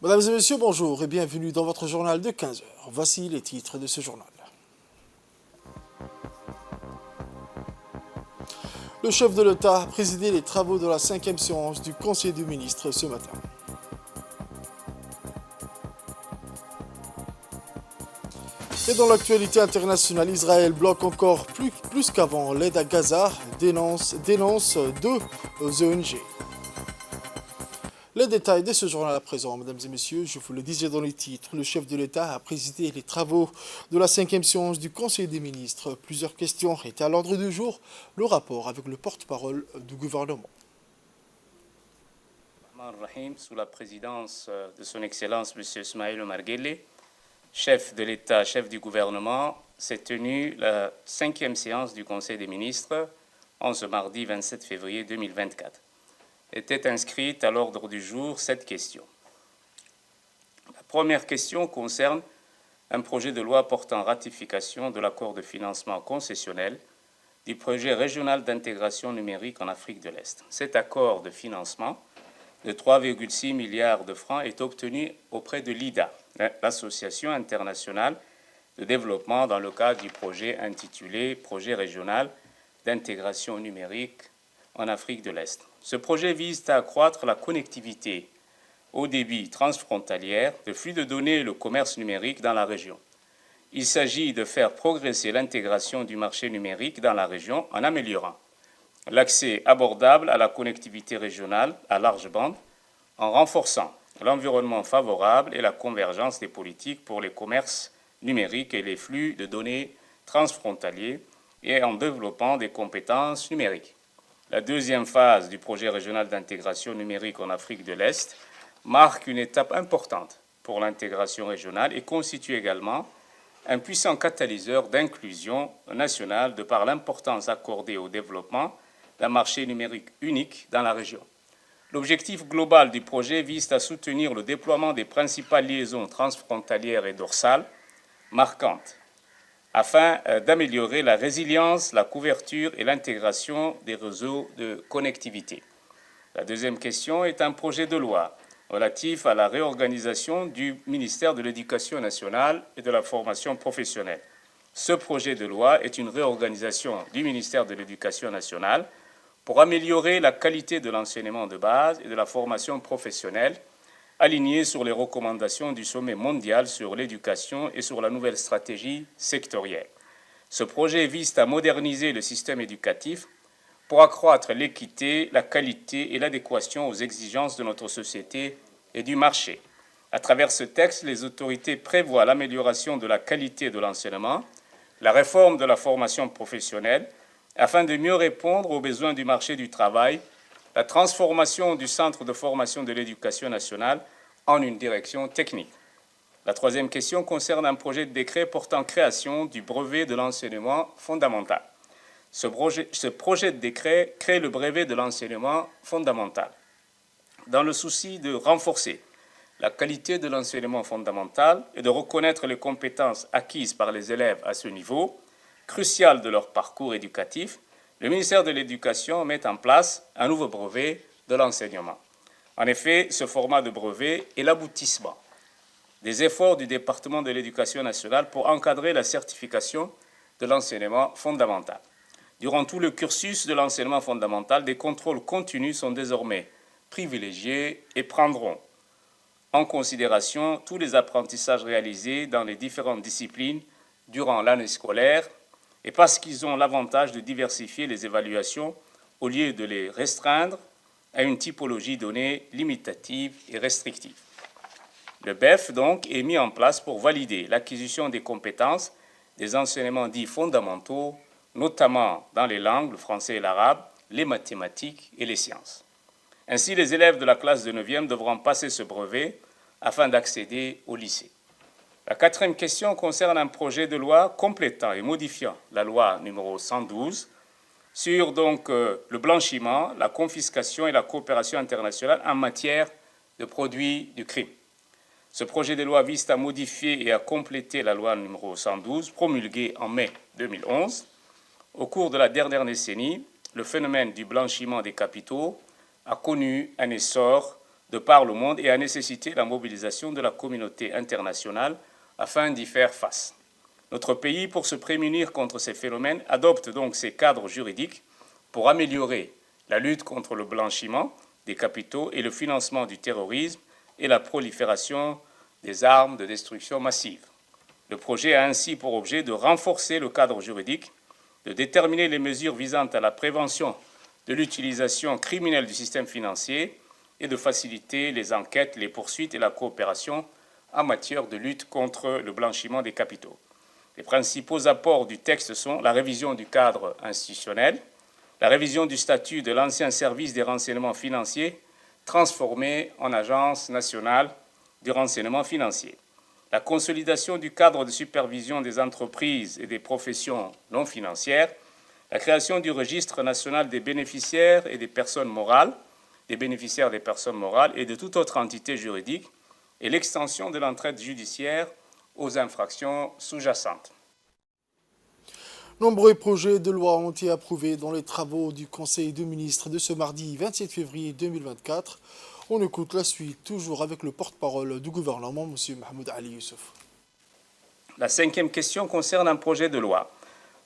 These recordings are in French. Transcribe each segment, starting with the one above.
Mesdames et messieurs, bonjour et bienvenue dans votre journal de 15 heures. Voici les titres de ce journal. Le chef de l'État a présidé les travaux de la 5e séance du Conseil des ministres ce matin. Et dans l'actualité internationale, Israël bloque encore plus qu'avant l'aide à Gaza, dénonce deux ONG. Les détails de ce journal à présent, mesdames et messieurs, je vous le disais dans les titres, le chef de l'État a présidé les travaux de la 5e séance du Conseil des ministres. Plusieurs questions étaient à l'ordre du jour, le rapport avec le porte-parole du gouvernement. Sous la présidence de son Excellence M. Ismaël Omar Guelleh, chef de l'État, chef du gouvernement, s'est tenue la 5e séance du Conseil des ministres en ce mardi 27 février 2024. Était inscrite à l'ordre du jour cette question. La première question concerne un projet de loi portant ratification de l'accord de financement concessionnel du projet régional d'intégration numérique en Afrique de l'Est. Cet accord de financement de 3,6 milliards de francs est obtenu auprès de l'IDA, l'Association internationale de développement, dans le cadre du projet intitulé Projet régional d'intégration numérique en Afrique de l'Est. Ce projet vise à accroître la connectivité au débit transfrontalière, le flux de données et le commerce numérique dans la région. Il s'agit de faire progresser l'intégration du marché numérique dans la région en améliorant l'accès abordable à la connectivité régionale à large bande, en renforçant l'environnement favorable et la convergence des politiques pour les commerces numériques et les flux de données transfrontaliers et en développant des compétences numériques. La deuxième phase du projet régional d'intégration numérique en Afrique de l'Est marque une étape importante pour l'intégration régionale et constitue également un puissant catalyseur d'inclusion nationale de par l'importance accordée au développement d'un marché numérique unique dans la région. L'objectif global du projet vise à soutenir le déploiement des principales liaisons transfrontalières et dorsales marquantes, afin d'améliorer la résilience, la couverture et l'intégration des réseaux de connectivité. La deuxième question est un projet de loi relatif à la réorganisation du ministère de l'Éducation nationale et de la formation professionnelle. Ce projet de loi est une réorganisation du ministère de l'Éducation nationale pour améliorer la qualité de l'enseignement de base et de la formation professionnelle, alignée sur les recommandations du sommet mondial sur l'éducation et sur la nouvelle stratégie sectorielle. Ce projet vise à moderniser le système éducatif pour accroître l'équité, la qualité et l'adéquation aux exigences de notre société et du marché. À travers ce texte, les autorités prévoient l'amélioration de la qualité de l'enseignement, la réforme de la formation professionnelle, afin de mieux répondre aux besoins du marché du travail, la transformation du Centre de formation de l'éducation nationale en une direction technique. La troisième question concerne un projet de décret portant création du brevet de l'enseignement fondamental. Ce projet de décret crée le brevet de l'enseignement fondamental. Dans le souci de renforcer la qualité de l'enseignement fondamental et de reconnaître les compétences acquises par les élèves à ce niveau, crucial de leur parcours éducatif, le ministère de l'Éducation met en place un nouveau brevet de l'enseignement. En effet, ce format de brevet est l'aboutissement des efforts du département de l'Éducation nationale pour encadrer la certification de l'enseignement fondamental. Durant tout le cursus de l'enseignement fondamental, des contrôles continus sont désormais privilégiés et prendront en considération tous les apprentissages réalisés dans les différentes disciplines durant l'année scolaire et parce qu'ils ont l'avantage de diversifier les évaluations au lieu de les restreindre à une typologie donnée limitative et restrictive. Le BEF, donc, est mis en place pour valider l'acquisition des compétences des enseignements dits fondamentaux, notamment dans les langues, le français et l'arabe, les mathématiques et les sciences. Ainsi, les élèves de la classe de 9e devront passer ce brevet afin d'accéder au lycée. La quatrième question concerne un projet de loi complétant et modifiant la loi numéro 112 sur le blanchiment, la confiscation et la coopération internationale en matière de produits du crime. Ce projet de loi vise à modifier et à compléter la loi numéro 112 promulguée en mai 2011. Au cours de la dernière décennie, le phénomène du blanchiment des capitaux a connu un essor de par le monde et a nécessité la mobilisation de la communauté internationale afin d'y faire face. Notre pays, pour se prémunir contre ces phénomènes, adopte donc ces cadres juridiques pour améliorer la lutte contre le blanchiment des capitaux et le financement du terrorisme et la prolifération des armes de destruction massive. Le projet a ainsi pour objet de renforcer le cadre juridique, de déterminer les mesures visant à la prévention de l'utilisation criminelle du système financier et de faciliter les enquêtes, les poursuites et la coopération en matière de lutte contre le blanchiment des capitaux. Les principaux apports du texte sont la révision du cadre institutionnel, la révision du statut de l'ancien service des renseignements financiers transformé en Agence nationale du renseignement financier, la consolidation du cadre de supervision des entreprises et des professions non financières, la création du registre national des bénéficiaires et des personnes morales, des bénéficiaires des personnes morales et de toute autre entité juridique, et l'extension de l'entraide judiciaire aux infractions sous-jacentes. Nombreux projets de loi ont été approuvés dans les travaux du Conseil des ministres de ce mardi 27 février 2024. On écoute la suite, toujours avec le porte-parole du gouvernement, M. Mahmoud Ali Youssouf. La cinquième question concerne un projet de loi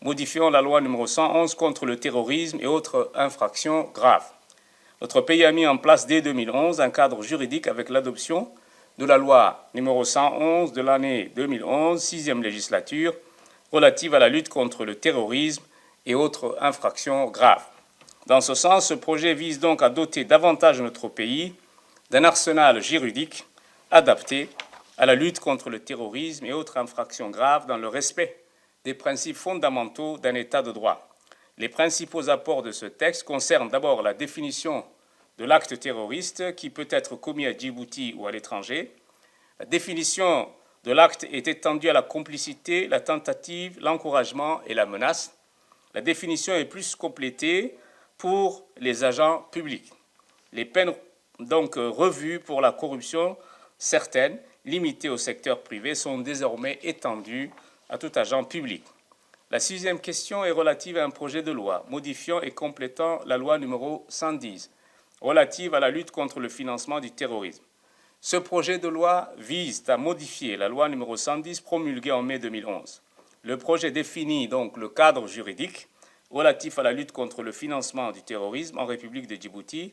modifiant la loi numéro 111 contre le terrorisme et autres infractions graves. Notre pays a mis en place dès 2011 un cadre juridique avec l'adoption de la loi numéro 111 de l'année 2011, 6e législature, relative à la lutte contre le terrorisme et autres infractions graves. Dans ce sens, ce projet vise donc à doter davantage notre pays d'un arsenal juridique adapté à la lutte contre le terrorisme et autres infractions graves dans le respect des principes fondamentaux d'un État de droit. Les principaux apports de ce texte concernent d'abord la définition de l'acte terroriste qui peut être commis à Djibouti ou à l'étranger. La définition de l'acte est étendue à la complicité, la tentative, l'encouragement et la menace. La définition est plus complétée pour les agents publics. Les peines donc revues pour la corruption, certaines, limitées au secteur privé, sont désormais étendues à tout agent public. La sixième question est relative à un projet de loi modifiant et complétant la loi numéro 110, relative à la lutte contre le financement du terrorisme. Ce projet de loi vise à modifier la loi numéro 110 promulguée en mai 2011. Le projet définit donc le cadre juridique relatif à la lutte contre le financement du terrorisme en République de Djibouti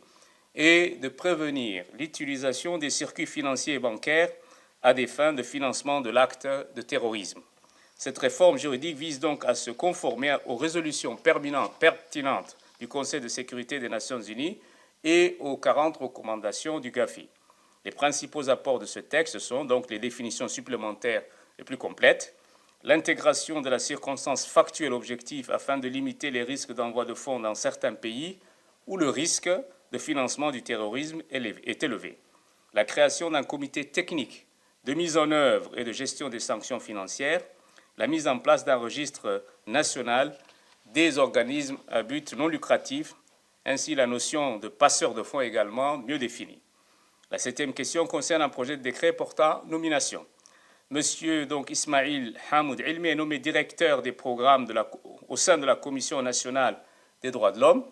et de prévenir l'utilisation des circuits financiers et bancaires à des fins de financement de l'acte de terrorisme. Cette réforme juridique vise donc à se conformer aux résolutions pertinentes du Conseil de sécurité des Nations Unies et aux 40 recommandations du GAFI. Les principaux apports de ce texte sont donc les définitions supplémentaires les plus complètes, l'intégration de la circonstance factuelle objective afin de limiter les risques d'envoi de fonds dans certains pays où le risque de financement du terrorisme est élevé, la création d'un comité technique de mise en œuvre et de gestion des sanctions financières, la mise en place d'un registre national des organismes à but non lucratif, ainsi la notion de passeur de fonds également mieux définie. La septième question concerne un projet de décret portant nomination. Monsieur donc Ismail Hamoud Ilmi est nommé directeur des programmes au sein de la Commission nationale des droits de l'homme.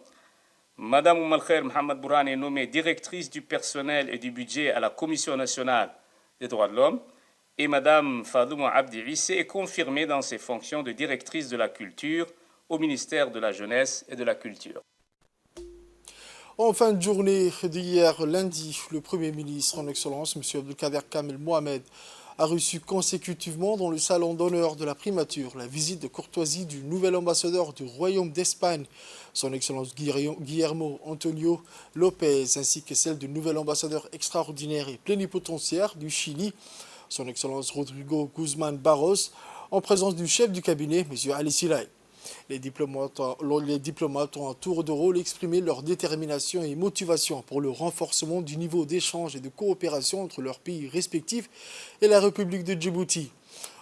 Madame Oumalkhair Mohamed Bourane est nommée directrice du personnel et du budget à la Commission nationale des droits de l'homme. Et Madame Fadouma Abdi Issé est confirmée dans ses fonctions de directrice de la culture au ministère de la Jeunesse et de la Culture. En fin de journée d'hier lundi, le Premier ministre en Excellence, M. Abdelkader Kamel Mohamed, a reçu consécutivement dans le salon d'honneur de la primature la visite de courtoisie du nouvel ambassadeur du Royaume d'Espagne, son Excellence Guillermo Antonio López, ainsi que celle du nouvel ambassadeur extraordinaire et plénipotentiaire du Chili, son Excellence Rodrigo Guzmán Barros, en présence du chef du cabinet, M. Ali Silay. Les diplomates ont à tour de rôle exprimé leur détermination et motivation pour le renforcement du niveau d'échange et de coopération entre leurs pays respectifs et la République de Djibouti.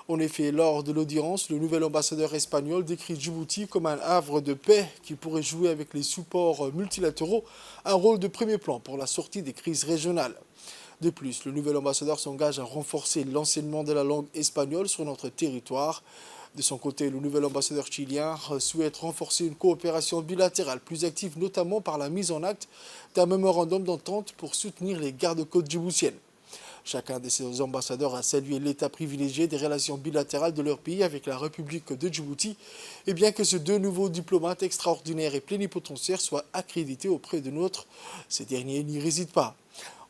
En effet, lors de l'audience, le nouvel ambassadeur espagnol décrit Djibouti comme un havre de paix qui pourrait jouer avec les supports multilatéraux un rôle de premier plan pour la sortie des crises régionales. De plus, le nouvel ambassadeur s'engage à renforcer l'enseignement de la langue espagnole sur notre territoire. De son côté, le nouvel ambassadeur chilien souhaite renforcer une coopération bilatérale plus active, notamment par la mise en acte d'un mémorandum d'entente pour soutenir les gardes-côtes djiboutiennes. Chacun de ces ambassadeurs a salué l'état privilégié des relations bilatérales de leur pays avec la République de Djibouti, et bien que ces deux nouveaux diplomates extraordinaires et plénipotentiaires soient accrédités auprès de nôtres, ces derniers n'y résident pas.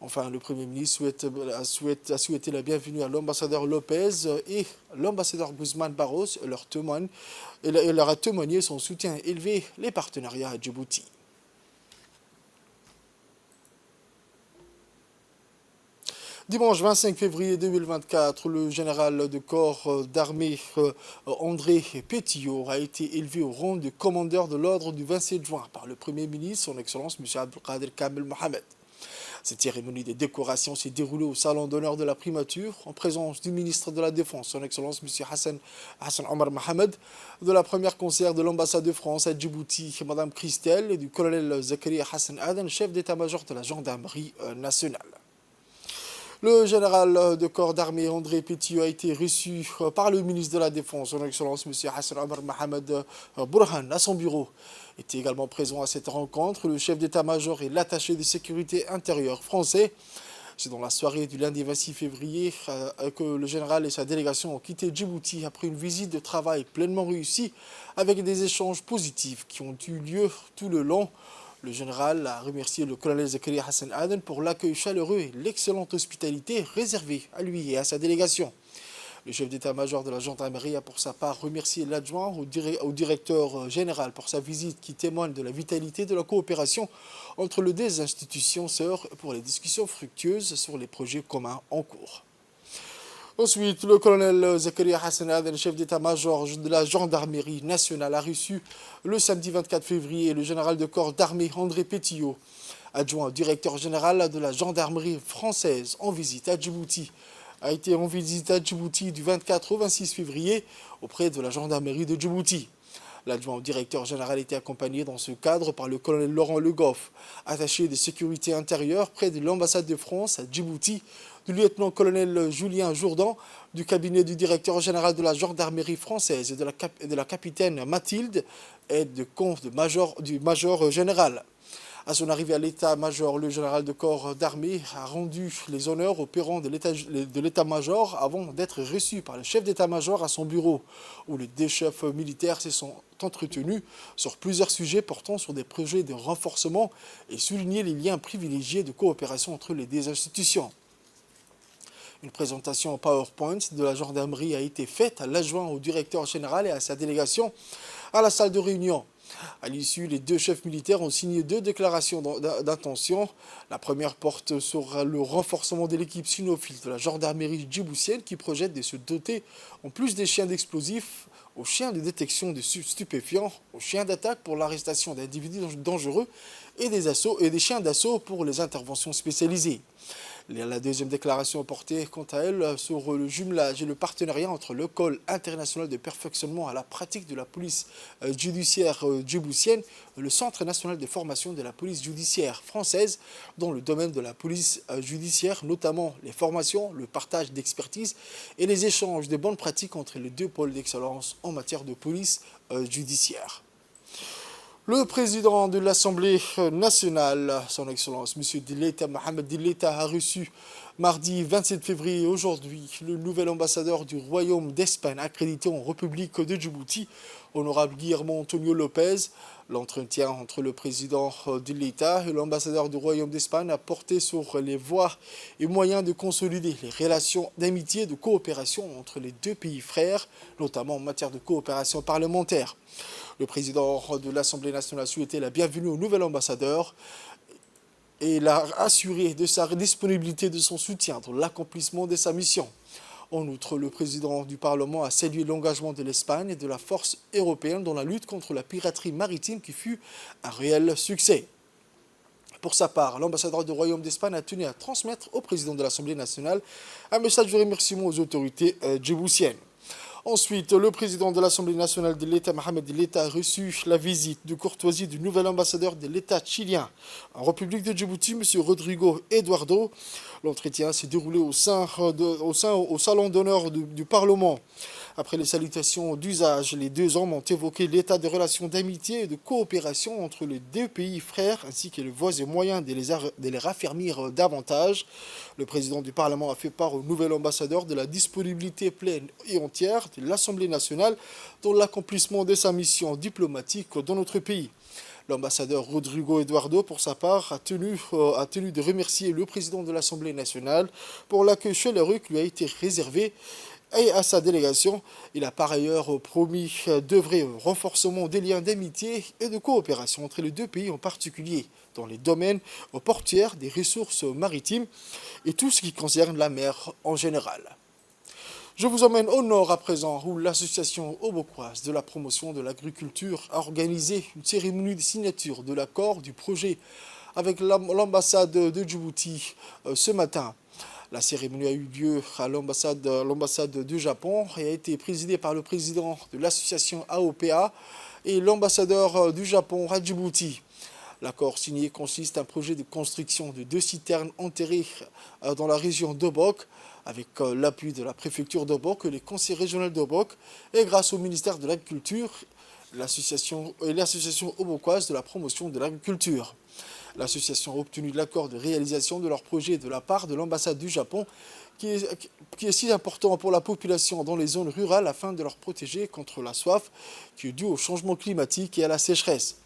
Enfin, le Premier ministre a souhaité la bienvenue à l'ambassadeur Lopez et l'ambassadeur Guzman Barros et leur a témoigné son soutien élevé les partenariats à Djibouti. Dimanche 25 février 2024, le général de corps d'armée André Pétillot a été élevé au rang de commandeur de l'ordre du 27 juin par le Premier ministre, son Excellence M. Abdelkader Kamel Mohamed. Cette cérémonie de décoration s'est déroulée au salon d'honneur de la primature en présence du ministre de la Défense, son Excellence M. Hassan Omar Mohamed, de la première conseillère de l'ambassade de France à Djibouti, Mme Christelle, et du colonel Zakaria Hassan Aden, chef d'état-major de la gendarmerie nationale. Le général de corps d'armée André Pétillot a été reçu par le ministre de la Défense, son Excellence M. Hassan Omar Mohamed Burhan, à son bureau. Était également présent à cette rencontre le chef d'état-major et l'attaché de sécurité intérieure français. C'est dans la soirée du lundi 26 février que le général et sa délégation ont quitté Djibouti après une visite de travail pleinement réussie avec des échanges positifs qui ont eu lieu tout le long. Le général a remercié le colonel Zakaria Hassan Aden pour l'accueil chaleureux et l'excellente hospitalité réservée à lui et à sa délégation. Le chef d'état-major de la gendarmerie a pour sa part remercié l'adjoint au directeur général pour sa visite qui témoigne de la vitalité de la coopération entre les deux institutions sœurs pour les discussions fructueuses sur les projets communs en cours. Ensuite, le colonel Zakaria Hassan Aden, chef d'état-major de la gendarmerie nationale, a reçu le samedi 24 février le général de corps d'armée André Pétillot, adjoint au directeur général de la gendarmerie française en visite à Djibouti. A été en visite à Djibouti du 24 au 26 février auprès de la gendarmerie de Djibouti. L'adjoint au directeur général était accompagné dans ce cadre par le colonel Laurent Le Goff, attaché de sécurité intérieure près de l'ambassade de France à Djibouti, du lieutenant-colonel Julien Jourdan, du cabinet du directeur général de la gendarmerie française et de la capitaine Mathilde, aide de camp du major général. À son arrivée à l'état-major, le général de corps d'armée a rendu les honneurs au perron de l'état-major avant d'être reçu par le chef d'état-major à son bureau, où les deux chefs militaires se sont entretenus sur plusieurs sujets portant sur des projets de renforcement et souligné les liens privilégiés de coopération entre les deux institutions. Une présentation en PowerPoint de la gendarmerie a été faite à l'adjoint au directeur général et à sa délégation à la salle de réunion. À l'issue, les deux chefs militaires ont signé deux déclarations d'intention. La première porte sur le renforcement de l'équipe cynophile de la gendarmerie djiboutienne qui projette de se doter, en plus des chiens d'explosifs, aux chiens de détection de stupéfiants, aux chiens d'attaque pour l'arrestation d'individus dangereux et des chiens d'assaut pour les interventions spécialisées. La deuxième déclaration portait, quant à elle, sur le jumelage et le partenariat entre l'école internationale de perfectionnement à la pratique de la police judiciaire djiboutienne et le Centre national de formation de la police judiciaire française dans le domaine de la police judiciaire, notamment les formations, le partage d'expertise et les échanges de bonnes pratiques entre les deux pôles d'excellence en matière de police judiciaire. Le président de l'Assemblée nationale, son Excellence, M. Dileta Mohamed Dileta, a reçu mardi 27 février aujourd'hui le nouvel ambassadeur du Royaume d'Espagne accrédité en République de Djibouti, honorable Guillermo Antonio Lopez. L'entretien entre le président de l'État et l'ambassadeur du Royaume d'Espagne a porté sur les voies et moyens de consolider les relations d'amitié et de coopération entre les deux pays frères, notamment en matière de coopération parlementaire. Le président de l'Assemblée nationale a souhaité la bienvenue au nouvel ambassadeur et l'a assuré de sa disponibilité et de son soutien dans l'accomplissement de sa mission. En outre, le président du Parlement a salué l'engagement de l'Espagne et de la force européenne dans la lutte contre la piraterie maritime qui fut un réel succès. Pour sa part, l'ambassadeur du Royaume d'Espagne a tenu à transmettre au président de l'Assemblée nationale un message de remerciement aux autorités djiboutiennes. Ensuite, le président de l'Assemblée nationale de l'État, Mohamed Dileta, a reçu la visite de courtoisie du nouvel ambassadeur de l'État chilien en République de Djibouti, M. Rodrigo Eduardo. L'entretien s'est déroulé au salon d'honneur du Parlement Après les salutations d'usage, les deux hommes ont évoqué l'état de relations d'amitié et de coopération entre les deux pays frères, ainsi que les voies et moyens de les raffermir davantage. Le président du Parlement a fait part au nouvel ambassadeur de la disponibilité pleine et entière de l'Assemblée nationale dans l'accomplissement de sa mission diplomatique dans notre pays. L'ambassadeur Rodrigo Eduardo, pour sa part, a tenu de remercier le président de l'Assemblée nationale pour l'accueil chaleureux qui lui a été réservé. Et à sa délégation, il a par ailleurs promis d'œuvrer au renforcement des liens d'amitié et de coopération entre les deux pays, en particulier dans les domaines portuaires, des ressources maritimes et tout ce qui concerne la mer en général. Je vous emmène au nord à présent, où l'association aubokoise de la promotion de l'agriculture a organisé une cérémonie de signature de l'accord du projet avec l'ambassade de Djibouti ce matin. La cérémonie a eu lieu à l'ambassade du Japon et a été présidée par le président de l'association AOPA et l'ambassadeur du Japon à Djibouti. L'accord signé consiste en un projet de construction de 2 citernes enterrées dans la région d'Obok, avec l'appui de la préfecture d'Obok et les conseils régionaux d'Obok, et grâce au ministère de l'Agriculture et l'association aubokoise de la promotion de l'agriculture. L'association a obtenu l'accord de réalisation de leur projet de la part de l'ambassade du Japon, qui est si important pour la population dans les zones rurales afin de leur protéger contre la soif qui est due au changement climatique et à la sécheresse.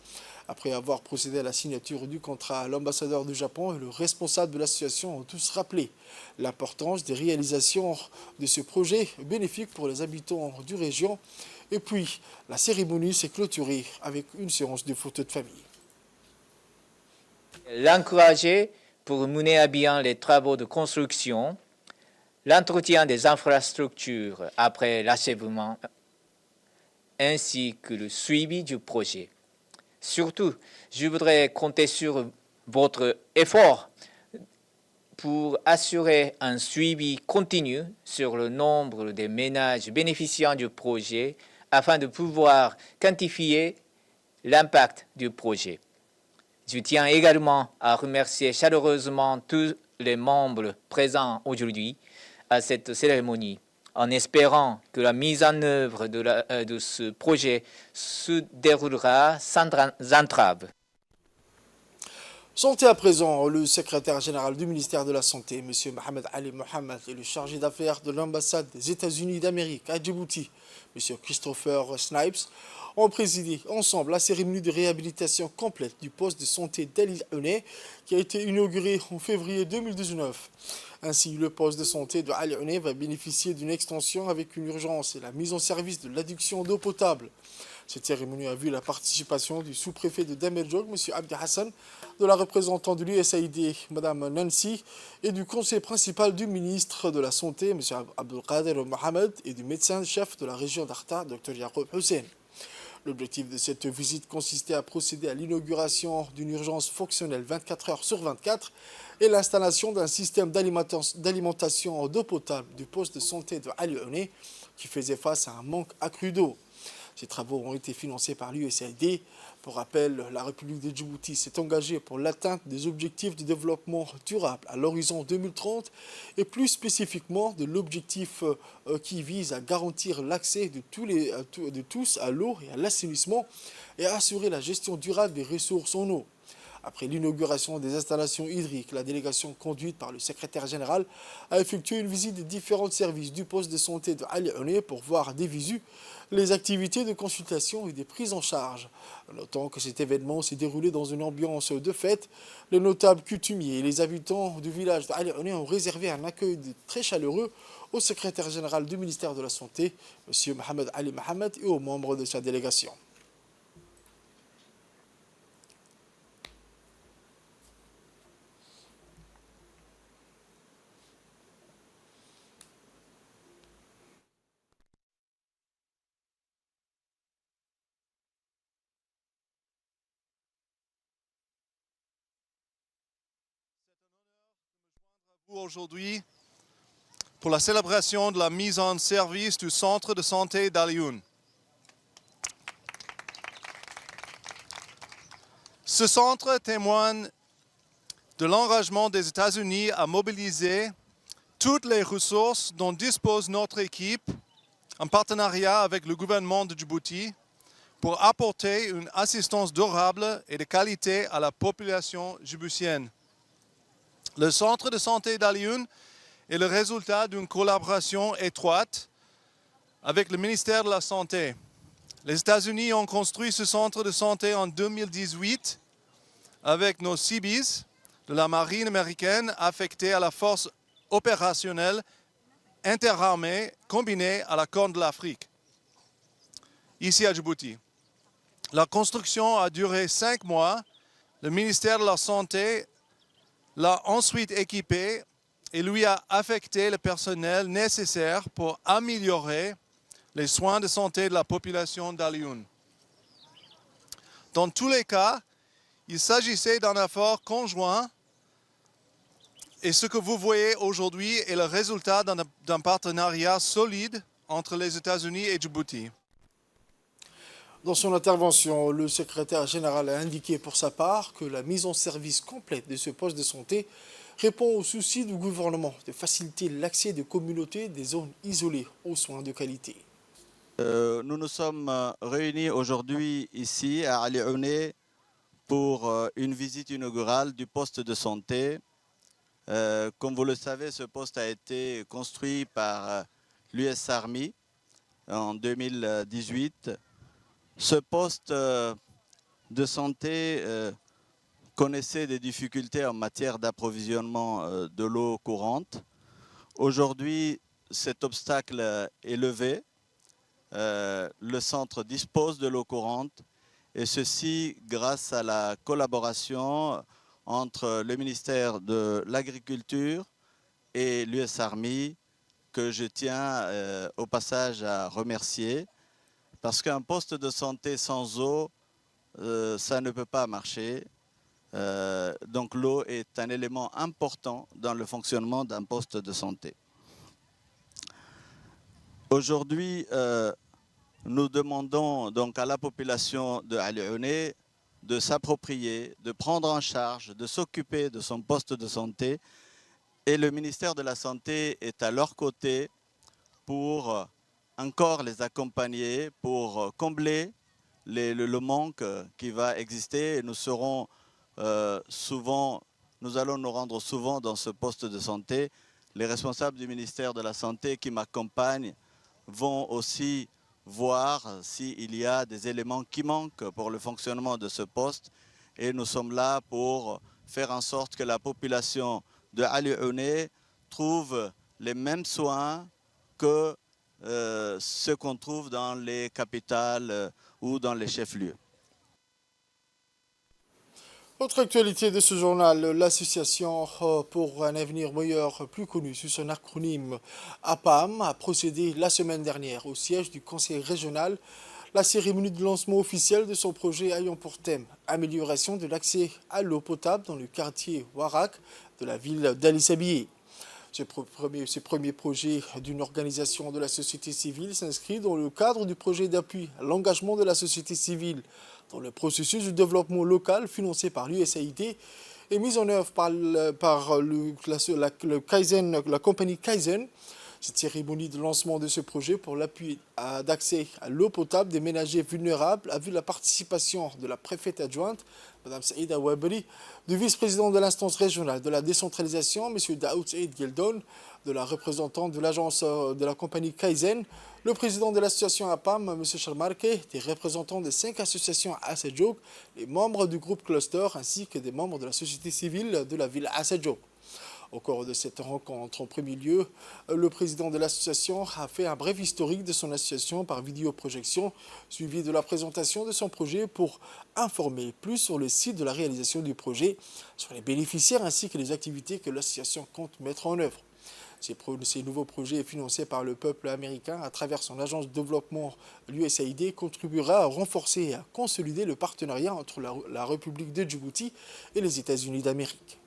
Après avoir procédé à la signature du contrat, l'ambassadeur du Japon et le responsable de l'association ont tous rappelé l'importance des réalisations de ce projet bénéfique pour les habitants du région. Et puis, la cérémonie s'est clôturée avec une séance de photos de famille. L'encourager pour mener à bien les travaux de construction, l'entretien des infrastructures après l'achèvement, ainsi que le suivi du projet. Surtout, je voudrais compter sur votre effort pour assurer un suivi continu sur le nombre des ménages bénéficiant du projet afin de pouvoir quantifier l'impact du projet. Je tiens également à remercier chaleureusement tous les membres présents aujourd'hui à cette cérémonie, en espérant que la mise en œuvre de ce projet se déroulera sans entrave. Santé à présent, le secrétaire général du ministère de la Santé, M. Mohamed Ali Mohamed, et le chargé d'affaires de l'ambassade des États-Unis d'Amérique à Djibouti, M. Christopher Snipes, ont présidé ensemble la cérémonie de réhabilitation complète du poste de santé d'Ali Ouneh qui a été inauguré en février 2019. Ainsi, le poste de santé de Ali Ouneh va bénéficier d'une extension avec une urgence et la mise en service de l'adduction d'eau potable. Cette cérémonie a vu la participation du sous-préfet de Damerjog, M. Abdi Hassan, de la représentante de l'USAID, Mme Nancy, et du conseiller principal du ministre de la Santé, M. Abdelkader Mohamed, et du médecin-chef de la région d'Arta, Dr Yacoub Hussein. L'objectif de cette visite consistait à procéder à l'inauguration d'une urgence fonctionnelle 24 heures sur 24 et l'installation d'un système d'alimentation d'eau potable du poste de santé de Ali Ouneh qui faisait face à un manque accru d'eau. Ces travaux ont été financés par l'USAID. Pour rappel, la République de Djibouti s'est engagée pour l'atteinte des objectifs de développement durable à l'horizon 2030 et plus spécifiquement de l'objectif qui vise à garantir l'accès de tous à l'eau et à l'assainissement et à assurer la gestion durable des ressources en eau. Après l'inauguration des installations hydriques, la délégation conduite par le secrétaire général a effectué une visite des différents services du poste de santé de Ali Ouneh pour voir des visu les activités de consultation et des prises en charge. Notant que cet événement s'est déroulé dans une ambiance de fête, les notables coutumiers et les habitants du village de Ali Ouneh ont réservé un accueil très chaleureux au secrétaire général du ministère de la Santé, M. Mohamed Ali Mohamed, et aux membres de sa délégation. Aujourd'hui pour la célébration de la mise en service du centre de santé d'Alioune. Ce centre témoigne de l'engagement des États-Unis à mobiliser toutes les ressources dont dispose notre équipe en partenariat avec le gouvernement de Djibouti pour apporter une assistance durable et de qualité à la population djiboutienne. Le centre de santé d'Alioune est le résultat d'une collaboration étroite avec le ministère de la Santé. Les États-Unis ont construit ce centre de santé en 2018 avec nos Seabees de la marine américaine affectés à la force opérationnelle interarmée combinée à la Corne de l'Afrique, ici à Djibouti. La construction a duré 5 mois. Le ministère de la Santé l'a ensuite équipé et lui a affecté le personnel nécessaire pour améliorer les soins de santé de la population d'Alioune. Dans tous les cas, il s'agissait d'un effort conjoint et ce que vous voyez aujourd'hui est le résultat d'un partenariat solide entre les États-Unis et Djibouti. Dans son intervention, le secrétaire général a indiqué pour sa part que la mise en service complète de ce poste de santé répond au souci du gouvernement de faciliter l'accès des communautés des zones isolées aux soins de qualité. Nous nous sommes réunis aujourd'hui ici à Alioune pour une visite inaugurale du poste de santé. Comme vous le savez, ce poste a été construit par l'US Army en 2018. Ce poste de santé connaissait des difficultés en matière d'approvisionnement de l'eau courante. Aujourd'hui, cet obstacle est levé. Le centre dispose de l'eau courante et ceci grâce à la collaboration entre le ministère de l'Agriculture et l'US Army que je tiens au passage à remercier parce qu'un poste de santé sans eau, ça ne peut pas marcher. Donc l'eau est un élément important dans le fonctionnement d'un poste de santé. Aujourd'hui, nous demandons donc à la population de Alioune de s'approprier, de prendre en charge, de s'occuper de son poste de santé. Et le ministère de la Santé est à leur côté pour encore les accompagner, pour combler le manque qui va exister. Et nous allons nous rendre souvent dans ce poste de santé. Les responsables du ministère de la Santé qui m'accompagnent vont aussi voir s'il y a des éléments qui manquent pour le fonctionnement de ce poste. Et nous sommes là pour faire en sorte que la population de Alioune trouve les mêmes soins que ceux qu'on trouve dans les capitales ou dans les chefs-lieux. Autre actualité de ce journal, l'association pour un avenir meilleur, plus connue sous son acronyme APAM, a procédé la semaine dernière au siège du conseil régional la cérémonie de lancement officiel de son projet ayant pour thème amélioration de l'accès à l'eau potable dans le quartier Warak de la ville d'Ali-Sabié. Ce premier projet d'une organisation de la société civile s'inscrit dans le cadre du projet d'appui à l'engagement de la société civile dans le processus de développement local financé par l'USAID et mis en œuvre par la compagnie Kaizen. Cette cérémonie de lancement de ce projet pour l'appui d'accès à l'eau potable des ménagers vulnérables a vu la participation de la préfète adjointe, Mme Saïda Ouabri, du vice-président de l'instance régionale de la décentralisation, M. Daoud Saïd Gildon, de la représentante de l'agence de la compagnie Kaizen, le président de l'association APAM, M. Charmarke, des représentants de 5 associations à Assadjouk, les membres du groupe Cluster ainsi que des membres de la société civile de la ville Assadjouk. Au cours de cette rencontre, en premier lieu, le président de l'association a fait un bref historique de son association par vidéoprojection, suivi de la présentation de son projet pour informer plus sur le site de la réalisation du projet, sur les bénéficiaires ainsi que les activités que l'association compte mettre en œuvre. Ces nouveaux projets financés par le peuple américain à travers son agence de développement, l'USAID, contribuera à renforcer et à consolider le partenariat entre la République de Djibouti et les États-Unis d'Amérique.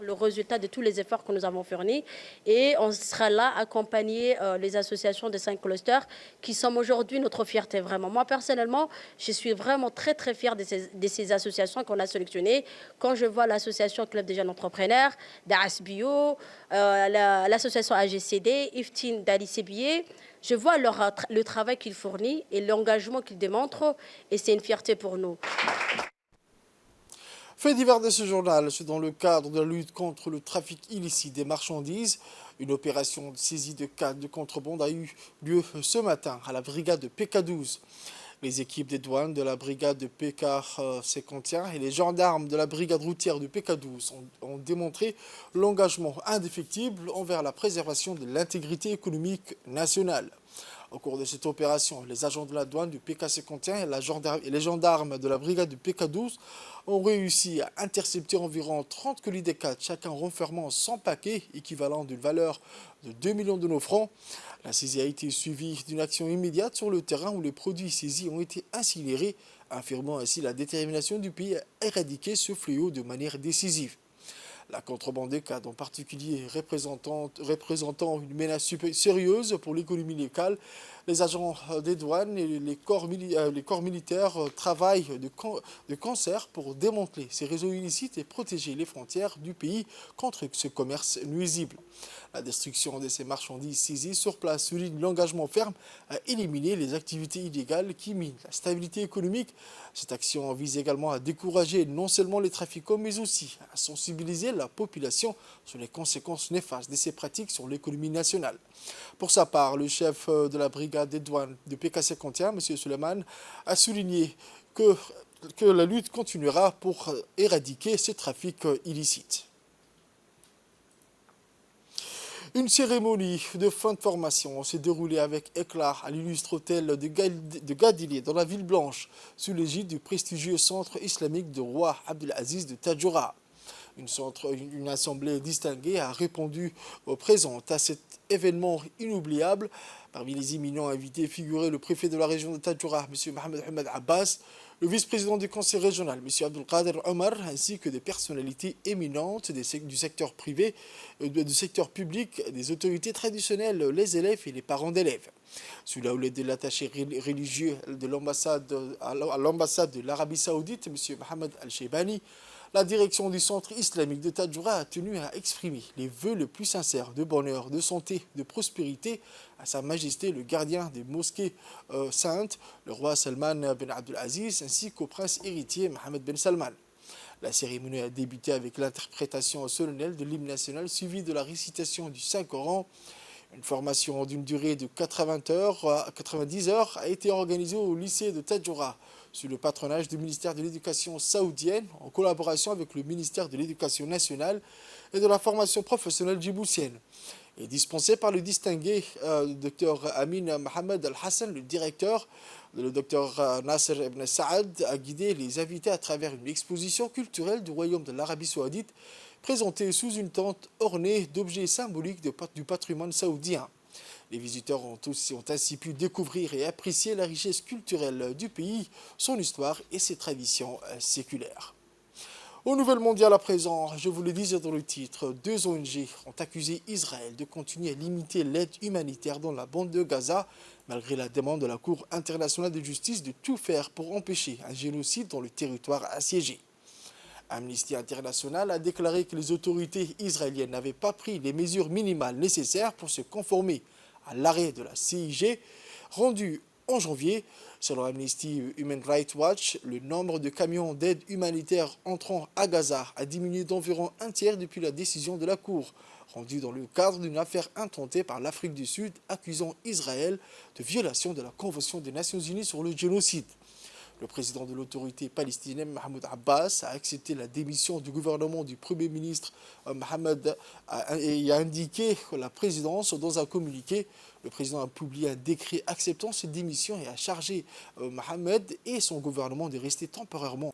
Le résultat de tous les efforts que nous avons fournis et on sera là accompagner les associations de 5 clusters qui sont aujourd'hui notre fierté vraiment. Moi personnellement, je suis vraiment très fière de ces associations qu'on a sélectionnées. Quand je vois l'association Club des jeunes entrepreneurs, d'As Bio, l'association AGCD, Iftin d'Ali Sébier, je vois le travail qu'ils fournissent et l'engagement qu'ils démontrent et c'est une fierté pour nous. Fait divers de ce journal, c'est dans le cadre de la lutte contre le trafic illicite des marchandises. Une opération de saisie de cas de contrebande a eu lieu ce matin à la brigade de PK12. Les équipes des douanes de la brigade de PK51 et les gendarmes de la brigade routière de PK12 ont démontré l'engagement indéfectible envers la préservation de l'intégrité économique nationale. Au cours de cette opération, les agents de la douane du PK51 et les gendarmes de la brigade du PK12 ont réussi à intercepter environ 30 colis D4, chacun renfermant 100 paquets équivalent d'une valeur de 2 millions de nos francs. La saisie a été suivie d'une action immédiate sur le terrain où les produits saisis ont été incinérés, affirmant ainsi la détermination du pays à éradiquer ce fléau de manière décisive. La contrebande des cadres, en particulier représentant une menace sérieuse pour l'économie locale, les agents des douanes et les corps militaires travaillent de concert pour démanteler ces réseaux illicites et protéger les frontières du pays contre ce commerce nuisible. La destruction de ces marchandises saisies sur place souligne l'engagement ferme à éliminer les activités illégales qui minent la stabilité économique. Cette action vise également à décourager non seulement les trafiquants, mais aussi à sensibiliser la population sur les conséquences néfastes de ces pratiques sur l'économie nationale. Pour sa part, le chef de la brigade des douanes de PK51, M. Suleiman, a souligné que la lutte continuera pour éradiquer ce trafic illicite. Une cérémonie de fin de formation s'est déroulée avec éclat à l'illustre hôtel de Gadili dans la ville blanche, sous l'égide du prestigieux centre islamique de roi Abdelaziz de Tadjoura. Une assemblée distinguée a répondu présente à cet événement inoubliable. Parmi les éminents invités figuraient le préfet de la région de Tadjoura, M. Mohamed Abbas, le vice-président du conseil régional, M. Abdelkader Omar, ainsi que des personnalités éminentes du secteur privé, du secteur public, des autorités traditionnelles, les élèves et les parents d'élèves. Sous la houlette de l'attaché religieux à l'ambassade de l'Arabie Saoudite, M. Mohamed Al-Sheibani, la direction du centre islamique de Tadjoura a tenu à exprimer les vœux les plus sincères de bonheur, de santé, de prospérité à Sa Majesté le gardien des mosquées saintes, le roi Salman Ben Abdelaziz, ainsi qu'au prince héritier Mohamed Ben Salman. La cérémonie a débuté avec l'interprétation solennelle de l'hymne national suivie de la récitation du Saint-Coran. Une formation d'une durée de 90 heures a été organisée au lycée de Tadjoura, sous le patronage du ministère de l'Éducation saoudienne, en collaboration avec le ministère de l'Éducation nationale et de la formation professionnelle djiboutienne, et dispensée par le distingué Dr Amin Mohamed Al-Hassan, le directeur. Le Dr Nasser Ibn Saad a guidé les invités à travers une exposition culturelle du royaume de l'Arabie Saoudite, présentée sous une tente ornée d'objets symboliques du patrimoine saoudien. Les visiteurs ont ainsi pu découvrir et apprécier la richesse culturelle du pays, son histoire et ses traditions séculaires. Aux nouvelles mondiales à présent, je vous le disais dans le titre, 2 ONG ont accusé Israël de continuer à limiter l'aide humanitaire dans la bande de Gaza, malgré la demande de la Cour internationale de justice de tout faire pour empêcher un génocide dans le territoire assiégé. Amnesty International a déclaré que les autorités israéliennes n'avaient pas pris les mesures minimales nécessaires pour se conformer à l'arrêt de la CIG rendu en janvier. Selon Amnesty Human Rights Watch, le nombre de camions d'aide humanitaire entrant à Gaza a diminué d'environ un tiers depuis la décision de la Cour, rendue dans le cadre d'une affaire intentée par l'Afrique du Sud accusant Israël de violation de la Convention des Nations Unies sur le génocide. Le président de l'autorité palestinienne, Mahmoud Abbas, a accepté la démission du gouvernement du Premier ministre Mohamed et a indiqué la présidence dans un communiqué. Le président a publié un décret acceptant cette démission et a chargé Mohamed et son gouvernement de rester temporairement.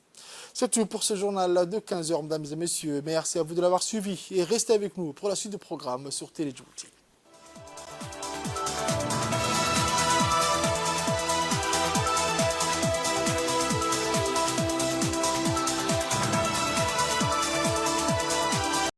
C'est tout pour ce journal de 15h, mesdames et messieurs. Merci à vous de l'avoir suivi et restez avec nous pour la suite du programme sur Télé Djibouti.